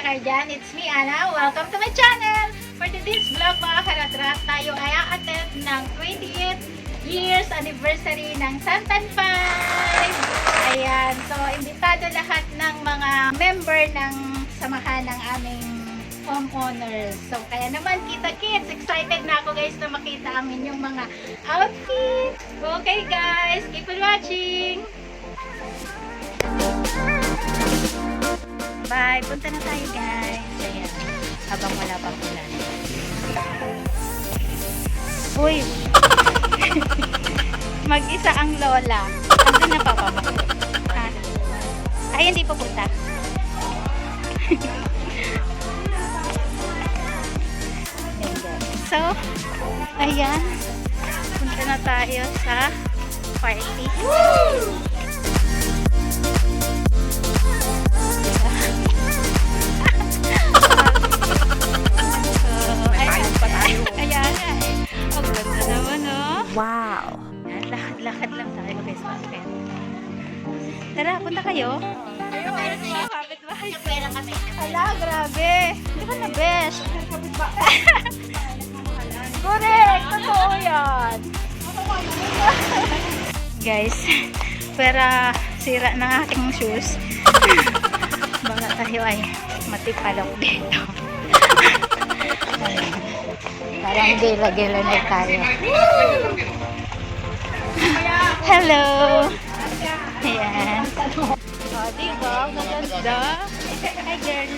kayo dyan? It's me, Ana. Welcome to my channel! For today's vlog, mga karatrat, tayo ay a-attend ng 20th years anniversary ng Santan 5! Ayan, so imbitado lahat ng mga member ng samahan ng aming homeowners. So, kaya naman, kita-kits, excited na ako guys na makita ang inyong mga outfit. Okay guys, keep on watching! Bye! Punta na tayo guys. Ayan. Habang wala pang ulan. Uy! Mag-isa ang lola. Andun na papa mo. Ha? Ay, hindi pupunta. So, ayan. Punta na tayo sa party. Woo! Wow! Lakad-lakad lang tayo guys. Tara, punta kayo. Meron na yung kapitbahay. Pera kami. Ala, grabe. Hindi ka na best. Correct! Totoo yan. Guys, pera sira ng aking shoes. Baka tayo ay matipalok dito. Parang gila-gila na tayo. Hello! Ayan. O, diba? Maganda. Hi, girl.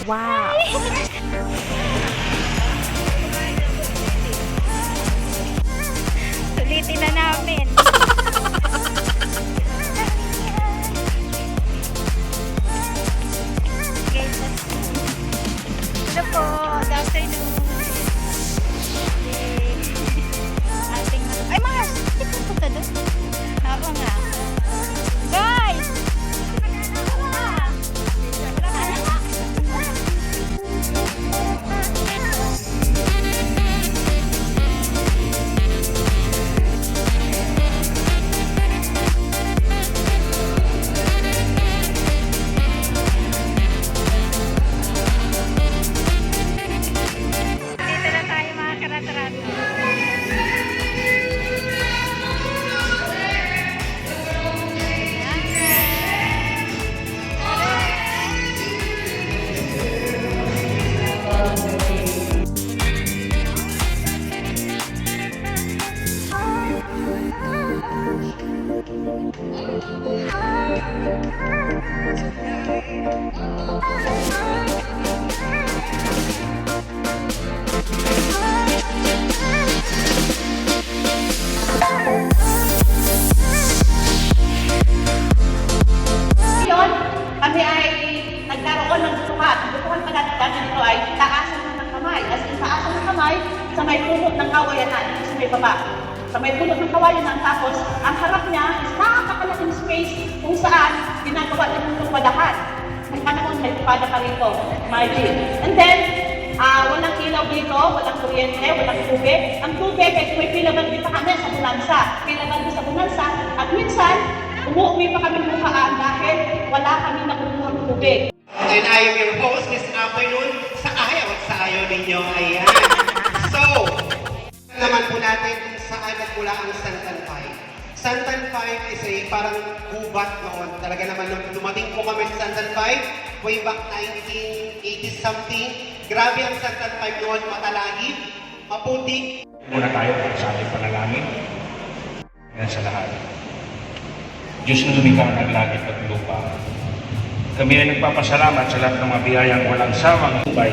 Wow! Sulitin na namin. Hello po. Good afternoon. Ay, Mars! Hindi po punta doon. Oo nga. Guys! Dito na tayo mga karat-rat. Kami ay nagkaroon ng butuhan. Ang butuhan pala dito ay taasan ng kamay. As in, taasan ng kamay sa may puno ng kawayanan, sa may baba. Sa may puno ng kawayanan, tapos ang harap niya is napakalaking space kung saan ginagawa niya ng padahan. Ang panahon may pada pa rito. Imagine. And then, walang ilaw dito, walang kuryente, walang tubig. Ang tubig ay may pilabandi pa kami sa Bonanza. Pilabandi sa Bonanza. At minsan, umuwi pa kami bukaan dahil wala kami nakukuhang tubig. And I am your host this afternoon sa ayaw at sa ayaw ninyo. Ayan. So, naman po natin kung saan nagmula ang Santan 5. Santan 5 is a parang gubat noon. Talaga naman nung dumating po kami sa Santan 5, way back 1980 something. Grabe ang Santan 5 noon, matalagib, maputik. Muna tayo sa ating panalangin. Yan sa lahat. Diyos na lumikha ng langit at lupa. Kami ay nagpapasalamat sa lahat ng mga biyayang walang sawang ubay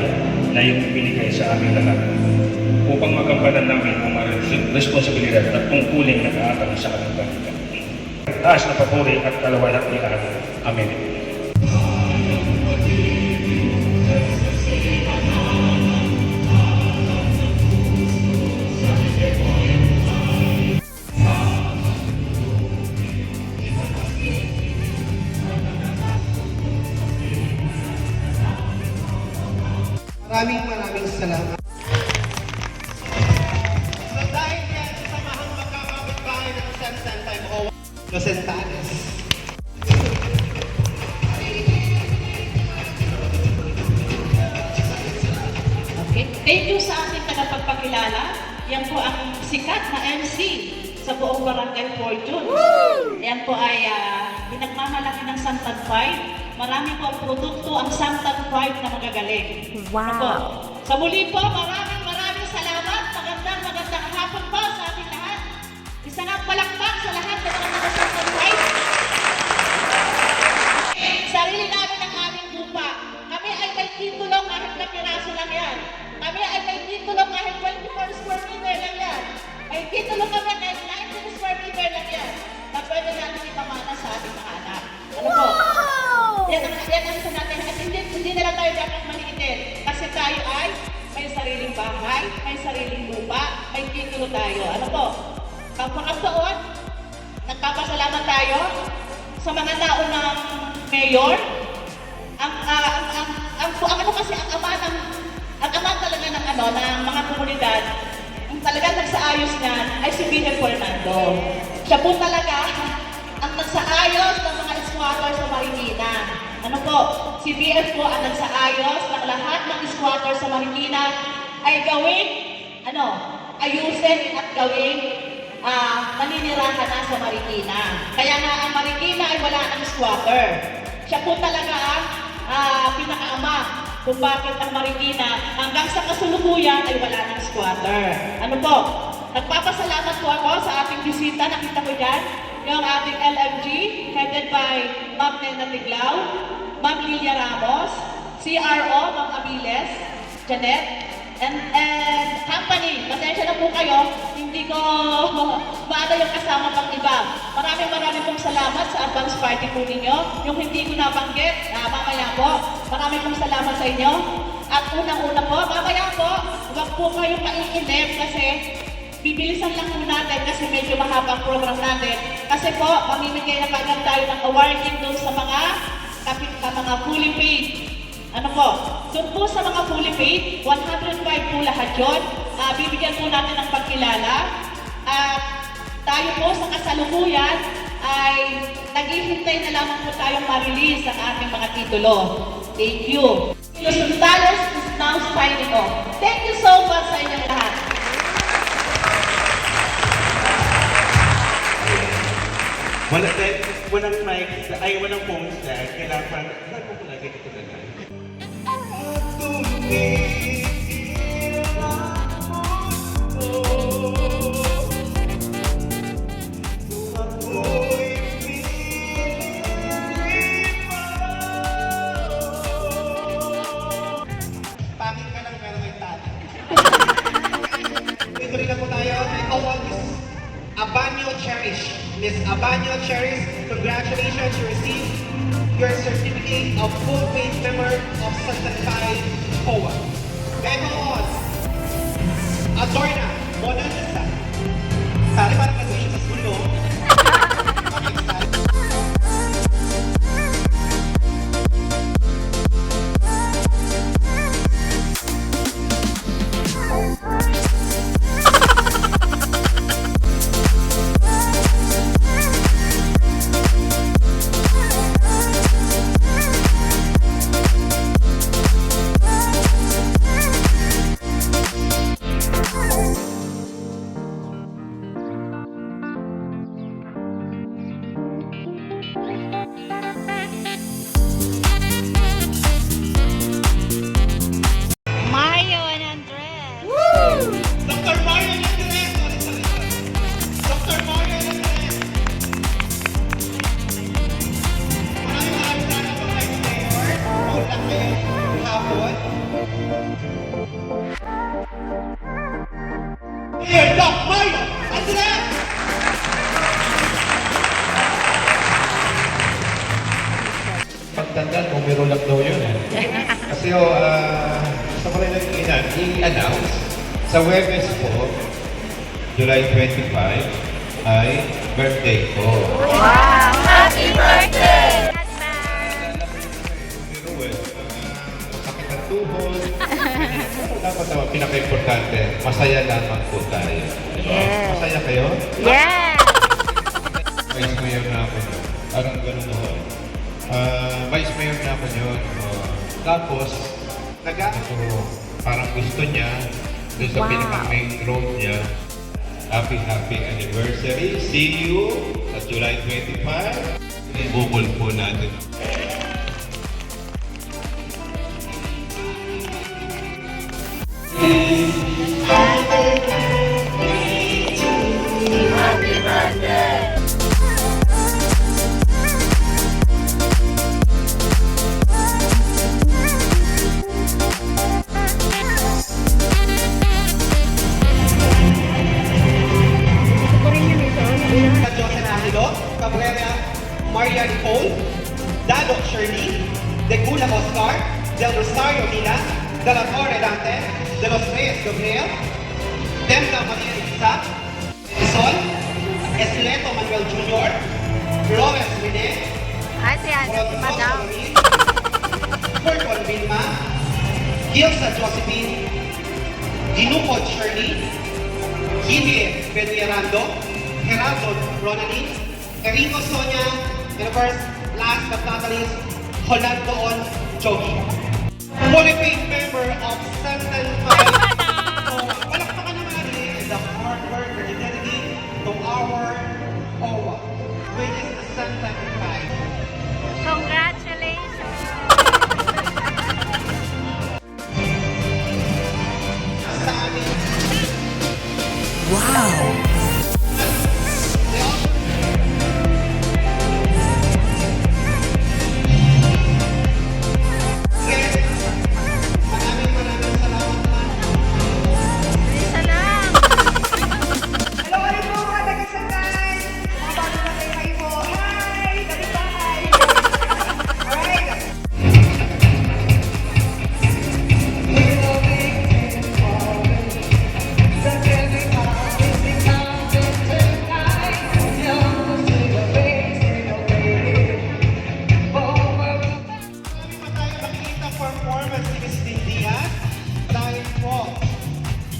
na iyong binigay sa aming lahat upang magampanan namin ang mga responsibilidad at tungkulin na kaatang sa aming balikan. Taas na papuri at kalawalhatian. Amen. Maraming salamat. So dahil yan sa samahang magkakapitbahay ng Santan 501, Los Entanes. Thank you sa ating tagapagpakilala. Yan po ang sikat na MC sa buong Barangay Fortune. Yan po ay pinagmamalaki ng Santan 5. Marami po ang produkto ang Santan 5 na magagaling. Wow. Ano po? Sa muli po, maraming salamat. Magandang hapon po sa ating lahat. Isa nga palakpak sa lahat ng mga Santan 5. Sarili namin ang aming lupa. Kami ay may titulo kahit na piraso lang yan. Kami ay may titulo kahit 24 square meter lang yan. May titulo kami kahit 19 square meter lang yan. Na pwede natin ipamana sa ating mga anak. Ano po? Yan ang isa natin. At hindi na lang tayo dapat maliitin. Kasi tayo ay may sariling bahay, may sariling lupa, may titulo tayo. Ano po? Pagpakataon, nagpapasalamat tayo sa mga naunang mayor. Ang ama talaga ng mga komunidad, ang talagang nagsaayos niyan ay si B.F. Fernando. Siya po talaga ang nagsaayos ng mga squatter sa Marikina. Ano po? Si B.F. po ang nagsaayos ng lahat ng squatter sa Marikina ay gawing, ayusin at gawing naninirahan na sa Marikina. Kaya nga ang Marikina ay wala ng squatter. Siya po talaga ang pinakaama kung bakit ang Marikina hanggang sa kasulukuyan ay wala ng squatter. Ano po? Nagpapasalamat po ako sa ating bisita. Nakita ko dyan yung ating LMG headed by Ma'am Nena Tiglao, Ma'am Lilia Ramos, CRO, Ma'am Abiles, Janet, and company. Pasensya na po kayo, hindi ko maano yung kasama pang iba. Maraming pong salamat sa advance party po ninyo. Yung hindi ko nabanggit, mamaya po. Maraming pong salamat sa inyo. At unang-una po, mamaya po, huwag po kayong maiinip kasi bibilisan lang po natin kasi medyo mahabang program natin. Kasi po, mamimigay na kagad tayo ng awarding doon sa mga fully paid. Ano po? Doon po sa mga fully paid, 105 po lahat yun. Bibigyan po natin ng pagkilala. At tayo po sa kasalukuyan ay naghihintay na lamang po tayong ma-release ang ating mga titulo. Thank you. Los Gonzales is now signing off. Thank you so much sa inyong lahat. Walang mic, ay walang phones na, kailangan po lagi ito na lang. Pangit ka lang pero may talent. Ito rin na po tayo. May award is Abanyo Cherish. Miss Abanyo Cherish, congratulations, you received your certificate of full paid member of Santan 5 COA. Memo on Adorna Bonanza. Sari parang graduation sa school, no? Mario and Andres. Dr. Mario Andres! Dr. Mario Andres! Maraming salamat po kay Mayor. Hold lang kayo hapon. Mayor Doc Mario Andres! Pagtandaan kung meron lang daw yun eh. Kasi gusto ko rin i-announce sa Webes po, July 25 ay birthday ko. Wow! Happy birthday! Pero sakit ang tuhod. Dapat naman pinaka-importante, masaya lamang po tayo. Diba? Yes. Masaya kayo? Yeah! Vice Mayor na ako yun. Parang ganun mo. Vice Mayor na ako yun. Tapos, ako parang gusto niya, doon sa pinaka-main road niya, happy anniversary. See you sa July 25. Ibubol po natin. Jose Angelo, Cabrera Maria Nicole, Dado Shirley, De Gula Oscar, Del Rosario Mina, De La Torre Dante, De Los Reyes Gabriel, Demna Maria Isa, Sol, Esleto Manuel Jr., Flores Rene, Ay, si ano, si Rodolfo Madam. Marie, Furcon Vilma, Gilsa Josephine, Dinupod Shirley, Gillie Benierando, Geraldo Ronaldin, Enrico Sonia, and of course, last but not least, Holandoon Jogi. Fully paid member of Santan Five. So, palakpakan naman natin the hard work, the dedication to our OWA, which is the Santan Five. Congratulations! Sa amin, maraming salamat man. Isa lang! Hello, rin po mga taga-Santay! Mga bago na kayo po. Hi! Kapit-bahay! Alright! Marami pa tayo makikita performance ni Miss Lindian dahil po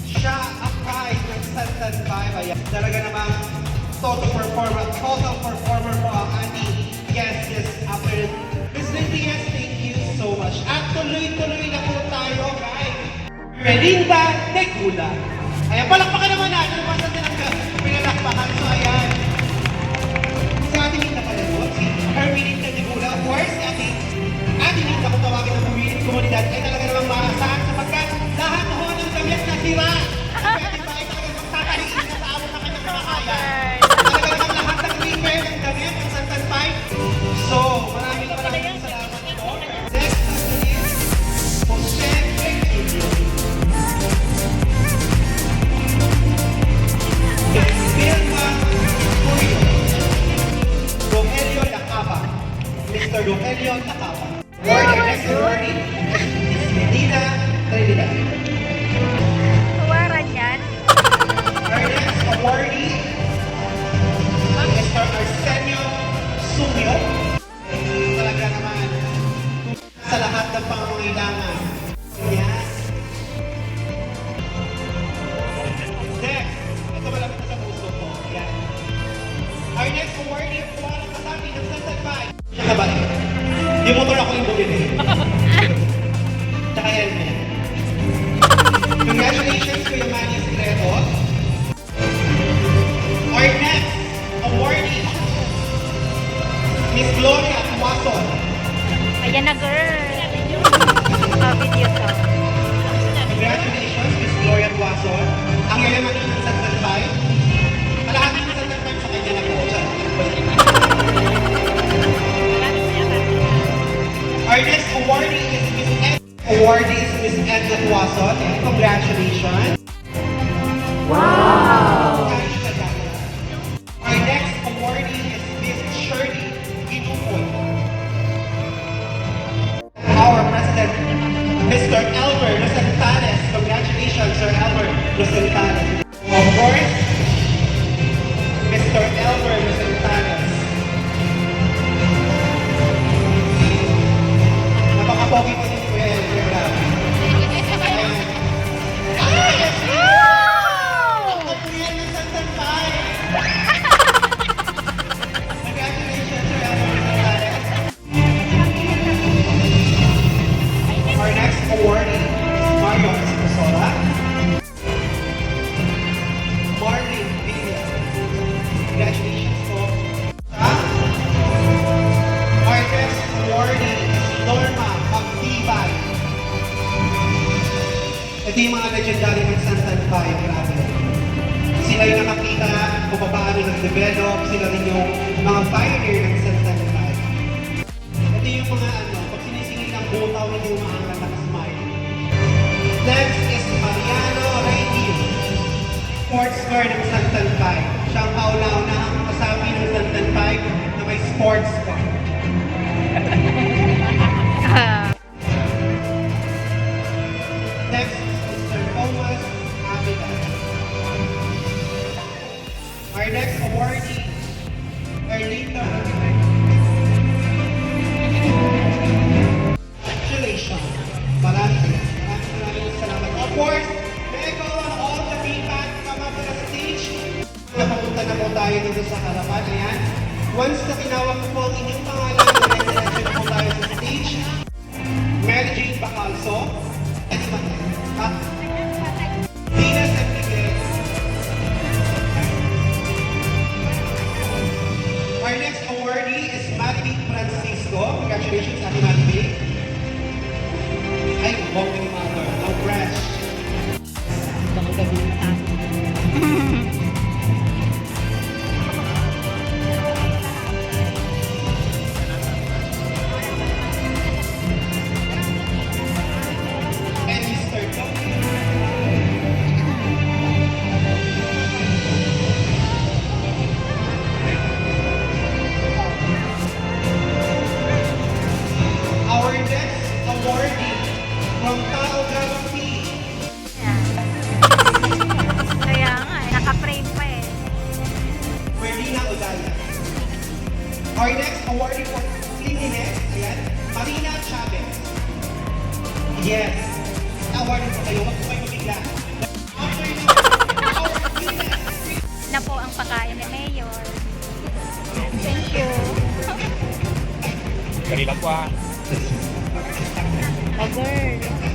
siya ang kahit ng Santan Five. Ayan, talaga namang total performer po ang ating guest this afternoon. Miss Lindian, thank you so much. At tuloy-tuloy na po tayo kay Melinda Negula. Ayan, palakpakan naman natin kung saan silang pinalakpakan. So ayan, si ating Linda pala po, si Hermelinda Negula. Of course, si ating Linda kung tawagin ng komunidad ay talaga namang maasahan sapagkat lahat ho ng damit na sira. Pwede ba ay talaga namang tatahiin na sa amo na kanyang kamakaya. Talaga namang lahat ng repair ng damit ng Santan Five. So, maraming salamat po. Next na is Jose Requillo. Vilma Curio. Rogelio Lacaba. Mr. Rogelio Lacaba. Warning, next warning. Medina Trinidad. Tuwaran yan. Our next awardee, Mr. Arsenio Sumio. Talaga naman, sa lahat ng pangangailangan. Yan. Next, ito malapit na sa puso ko. Yan. Our next awardee po ang kasabi ng Santan Five. Siya ka ba? Yung motor ako yung bumili. Tsaka helmet. Congratulations, Kuya Manny Secreto. Our next awardee, Miss Gloria Tuason. Ayan na, girl. Video to. Congratulations, Miss Gloria Tuason. Ang yayaman ng Santan Five. Kalahati ng Santan Five sa kanya na po. Our next awardee is Miss Ed. Awardee is Miss Edna Tuason. And congratulations. Wow! Our next awardee is Miss Shirley Ginupon. Our President, Mr. Elmer Rosentales. Congratulations, Sir Elmer Rosentales. Of course, Mr. Elmer Rosentales. Napaka-pogi po ni Kuya Elmer. Ayan. Yes! Ang kapuyan ng Santan Five. Congratulations, Sir Elmer Rosentales. Our next awardee is Mario Ito yung mga legendary ng Santan Five, grabe. Sila yung nakakita kung paano nag-develop, sila rin yung mga pioneer ng Santan Five. Ito yung mga pag sinisingil ng butaw, hindi umaangat nakasmile. Next is Mariano Reyes, sports car ng Santan Five. Siya ang kauna-unahang kasabi ng Santan Five na may sports car. Next is Mr. Thomas Avila. Our next awardee, Erlita. Congratulations. Maraming salamat. Of course, may I call on all the people to come up to the stage. Napapunta na po tayo dito sa harapan. Ayan. Once na tinawag ko po ang inyong pangalan, diretso po tayo sa stage. Mary Jane Bacalso. Tina Enriquez. Our next awardee is Madeline Francisco. Congratulations, Ate Madeline. Ay, walking mother. No crash. And Mr. Tony. Our next awardee from Tao Galaxy. Kaya nga, naka-frame pa eh. Merlina Odaya. Our next awardee for cleanliness, ayan, Marina Chavez. Yes. Award po kayo, wag po kayo mabigla. After you, our cleanliness. Na po ang pagkain ni Mayor. Thank you. Kanina po ah. A girl.